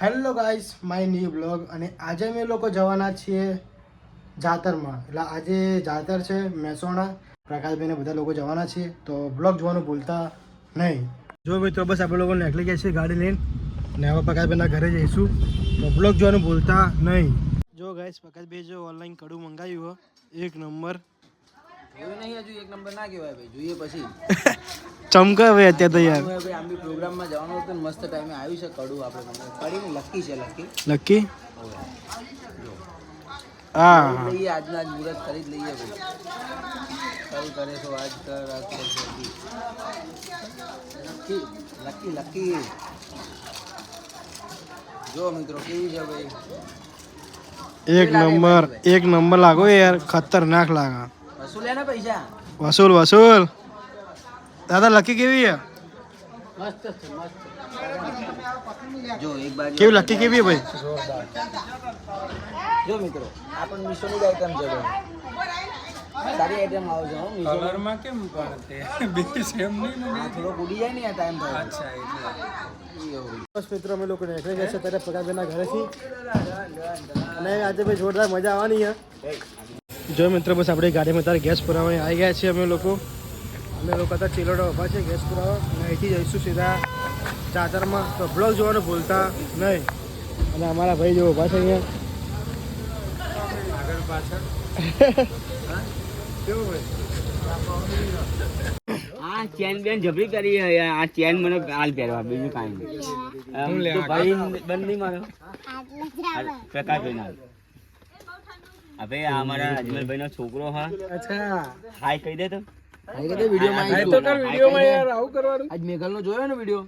Hello guys, my new blog. અને આજે અમે લોકો જવાના છીએ જાતરમાં. એટલે આજે જાતર છે મહેસાણા. પ્રકાશભાઈને બધા લોકો જવાના છીએ, તો બ્લોગ જોવાનું ભૂલતા નહીં. જો મિત્રો, બસ આપણે લોકો નીકળી ગયા છીએ ગાડી લઈને, ને હવે પ્રકાશભાઈના ઘરે જઈશું, તો બ્લોગ જોવાનું ભૂલતા નહીં. જો ગાઈસ, પ્રકાશભાઈ જો ઓનલાઈન કડું મંગાવ્યું હોય, એક નંબર. જોયું નહીં હજુ? એક નંબર ના કહેવાય ભાઈ, જોઈએ પછી. ચમકે હવે અત્યારે તો યાર. ભાઈ આમ બી પ્રોગ્રામમાં જવાનું હતું ને, મસ્ત ટાઈમે આવ્યું છે કડું. આપણે કડીને લકી છે, લકી. હા, લઈએ આજના જ મુહૂર્ત કરી જ લઈએ ભાઈ. કઈ કરે તો આજ કર, આજ કર. Lucky lucky lucky. જો મિત્રો કેવી છે ભાઈ, એક નંબર લાગો યાર, ખતરનાક લાગે. વસૂલ ને પૈસા વસૂલ. દાદા લકી કેવી છે? મસ્ત છે, મસ્ત. જો એક બાજુ કેવી લકી કેવી ભાઈ? જો મિત્રો, આ પણ મીશોની જ આઈટમ છે ભાઈ. સારી આઈટમ આવે છે. કલરમાં કેમ પણ તે બી સેમ નહીં ને, થોડો ઉડી જાય ને આ ટાઈમ પર. અચ્છા, એટલે બસ મિત્રો, અમે લોકો નીકળી ગયા છે ત્યારે પ્રકાશભાઈના ઘરેથી, અને આજે ભાઈ જોરદાર મજા આવવાની છે. જો મિત્રો, બસ આપણી ગાડીમાં તારે ગેસ પુરાવા આવી ગયા છીએ અમે લોકો અત્યારે ચિલોડા ઉભા છે ગેસ પુરાવા, અને અહીંથી જઈશું સીધા ચાતરમાં. તો બ્લોગ જોવાનું ભૂલતા નહીં. અને અમારા ભાઈ જો ઉભા છે અહીંયા આગળ પાછળ. કેવું ભાઈ? આ ચેન બેન જબરી કરી. આ ચેન મને હાલ પહેરવા, બીજું કાંઈ નહીં. ભાઈ બંધ નહીં મારો પ્રકાશભાઈ ના. હવે આ અમારા અજમલભાઈ નો છોકરો. હા, અચ્છા, હાય કહી દે. તો આજ મેઘલ નો જોયો ને વિડીયો?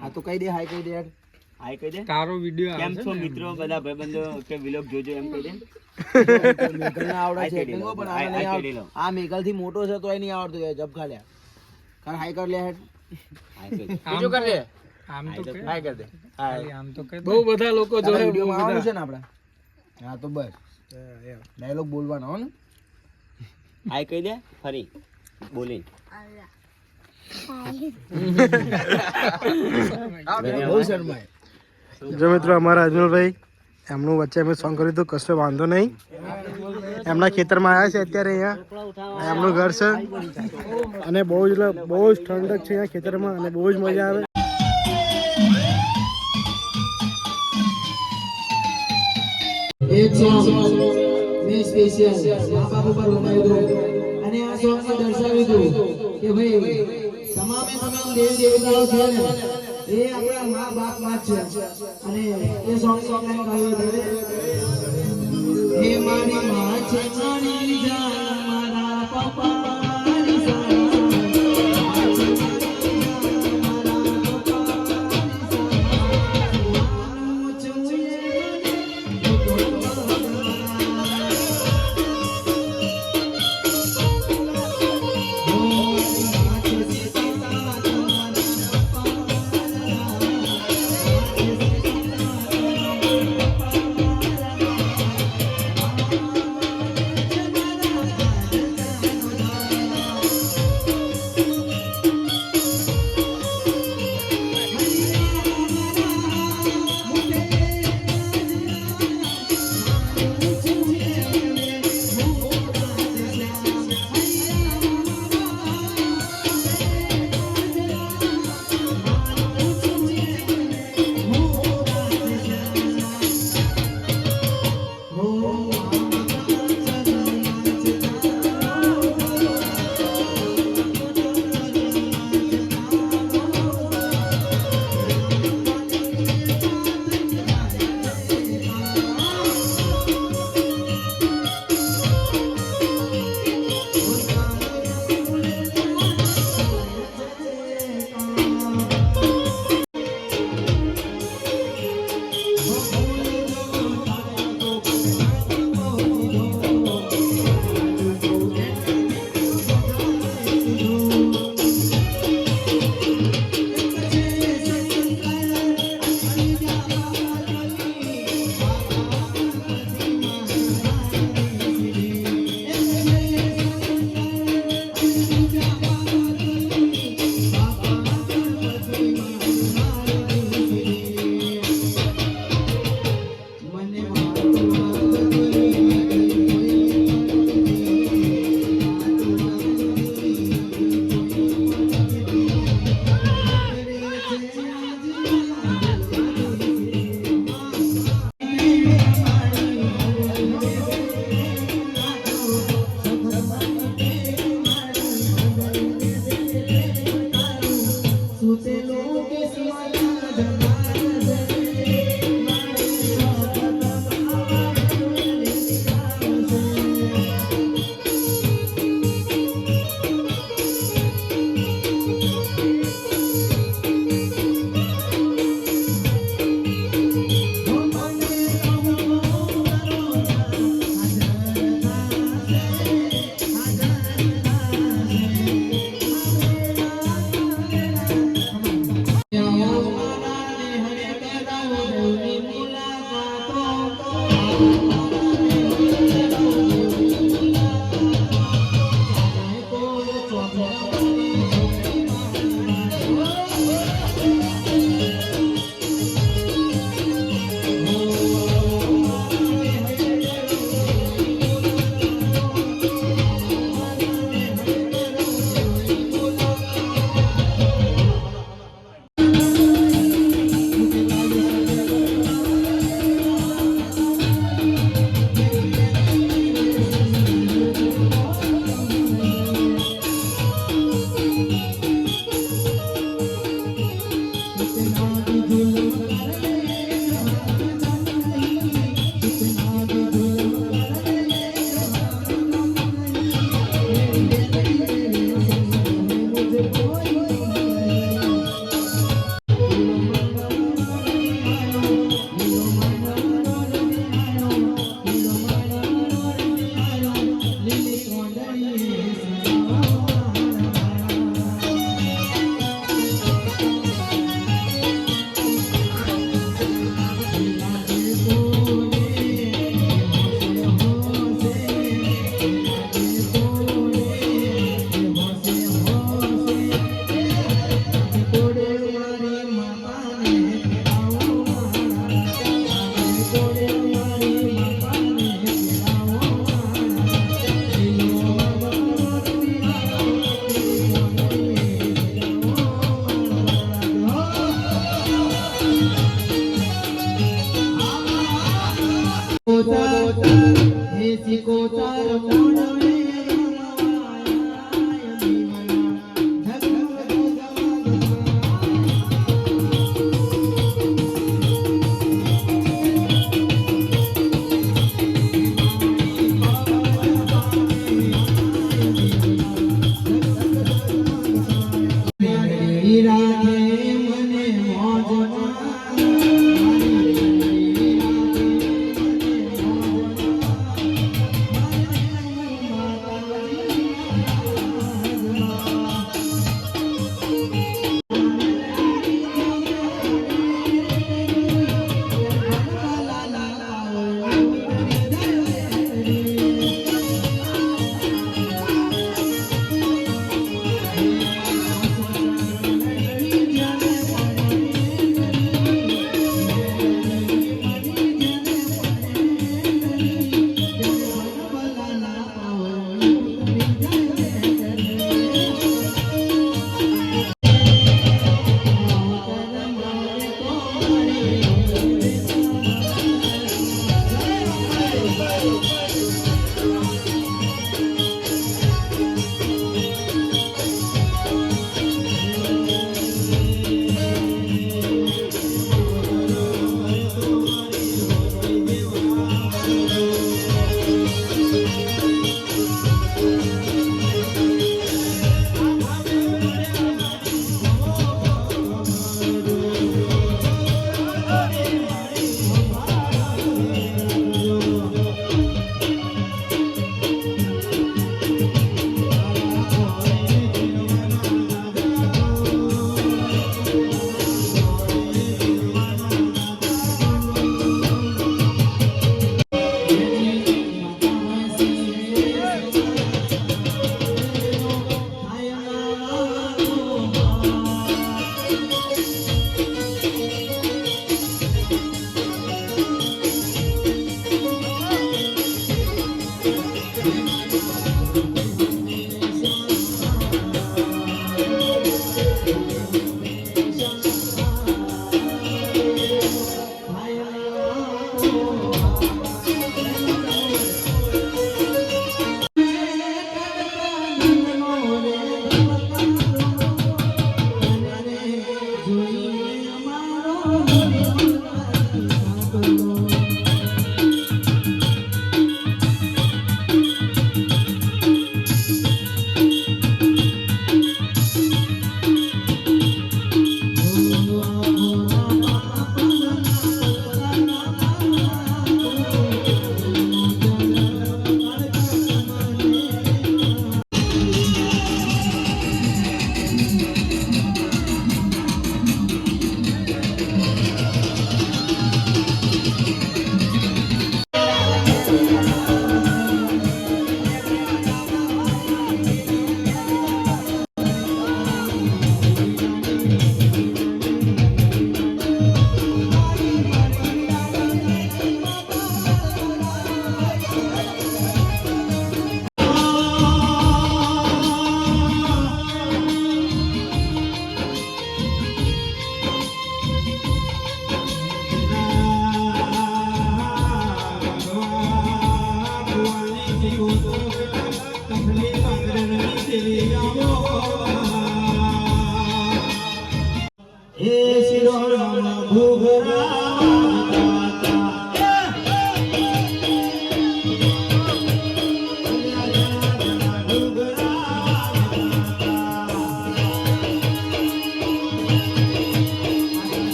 હા તો કહી દે, હાય કહી દે યાર. હાય કહી દે. તારો વિડીયો કેમ છો મિત્રો? બધા ભાઈબંધો કે વિલોગ જોજો એમ કહી દે. મેઘલ ના આવડે છે એટલો, પણ આ મેઘલ થી મોટો છે તો નહીં આવડતું. જબ ખા લ્યા. કર હાય કર લે. બીજું કર લે. આમ તો હાય કર દે. આમ તો બહુ બધા લોકો જોડે વિડીયો માં આવવાનું છે ને આપડા. હા તો બસ ડાયલોગ બોલવાનો હો ને. હાય કહી દે ફરી બોલી. જો મિત્રો, અમારા અજમલભાઈ એમનું વચ્ચે અમે સોંગ કર્યું હતું, કશો વાંધો નહીં. એમના ખેતરમાં આવ્યા છે અત્યારે. અહીંયા એમનું ઘર છે, અને બહુ જ ઠંડક છે અહીંયા ખેતરમાં, અને બહુ જ મજા આવે. એક સોંગ મેં સ્પેશિયલ મા બાપ ઉપર બનાવ્યું હતું, અને આ સોંગ દર્શાવ્યું હતું કે ભાઈ તમામે તમામ દેવ દેવતાઓ છે ને એ આપણા મા બાપ માં છે. અને એ સોંગ લાઈન ગાયું હતું, હે મારી માં છે મારી જાન, મારા પપ્પા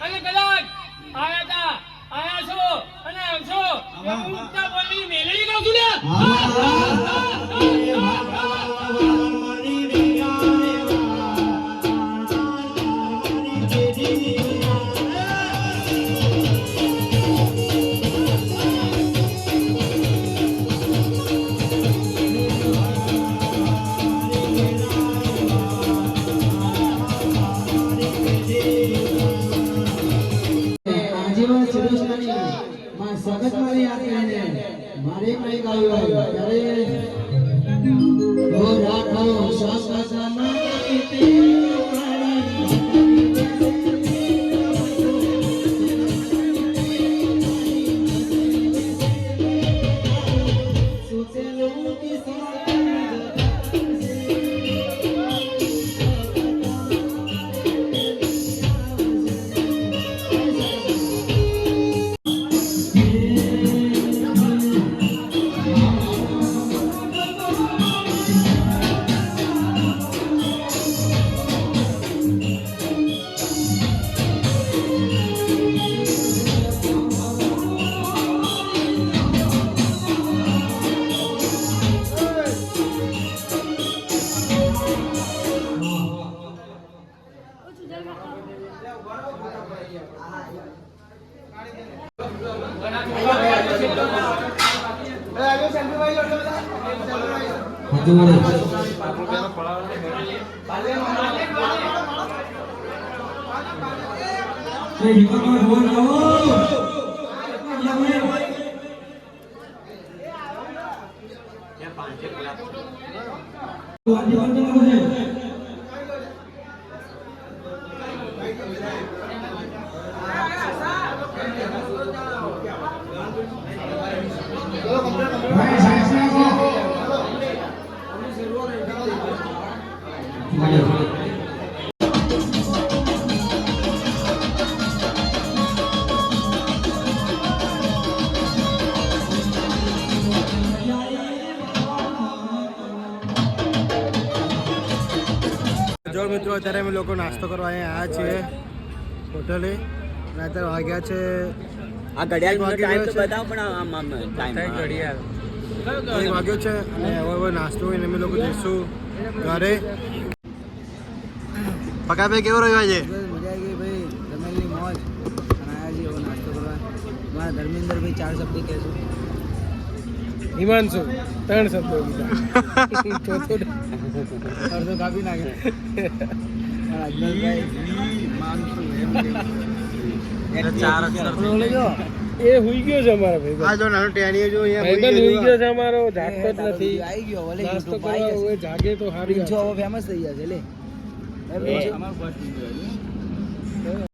અને કદાચ આયા છો અને આવશો એ હું ઉગતા બોલની મેલડી કહું છું ને આજીવન શ્રીકૃષ્ણની માં સગત મારી આત્માને મારે કઈ ગાયું ત્યારે ઓ રાખો સસસમાં જો મિત્રો અત્યારે અમે લોકો નાસ્તો કરવા અહીંયા આવ્યા છીએ હોટલે અને અત્યારે વાગ્યા છે આ ઘડિયાળ ટાઈમ તો બતાવો પણ આમ ટાઈમ ઘડિયાળ 1 વાગ્યો છે અને હવે નાસ્તો હોય ને અમે લોકો જઈશું ઘરે. પકાભાઈ કેવો રહ્યો આજે? મજા આવી ગઈ ભાઈ, જમેલની મોજ. અને આયા છીએ હવે નાસ્તો કરવા. મારા ધર્મેન્દ્રભાઈ 4 શબ્દ કહેશું. હિમાંશુ 3 શબ્દો ચોથો અડધો કાપી નાખે. અજમલભાઈ હિમાંશુ એમ એ હુઈ ગયો છે અમારા ભાઈ. આ જો નાનો ટેણીઓ જો અહીંયા ભાઈબંધ હુઈ ગયો છે અમારો, જાગતો જ નથી. આવી ગયો ભલે નાસ્તો YouTube આવી કરવા જશે. હવે જાગે તો સારી પ્રિન્સો હવે ફેમસ થઈ ગયા છે લે. અમારું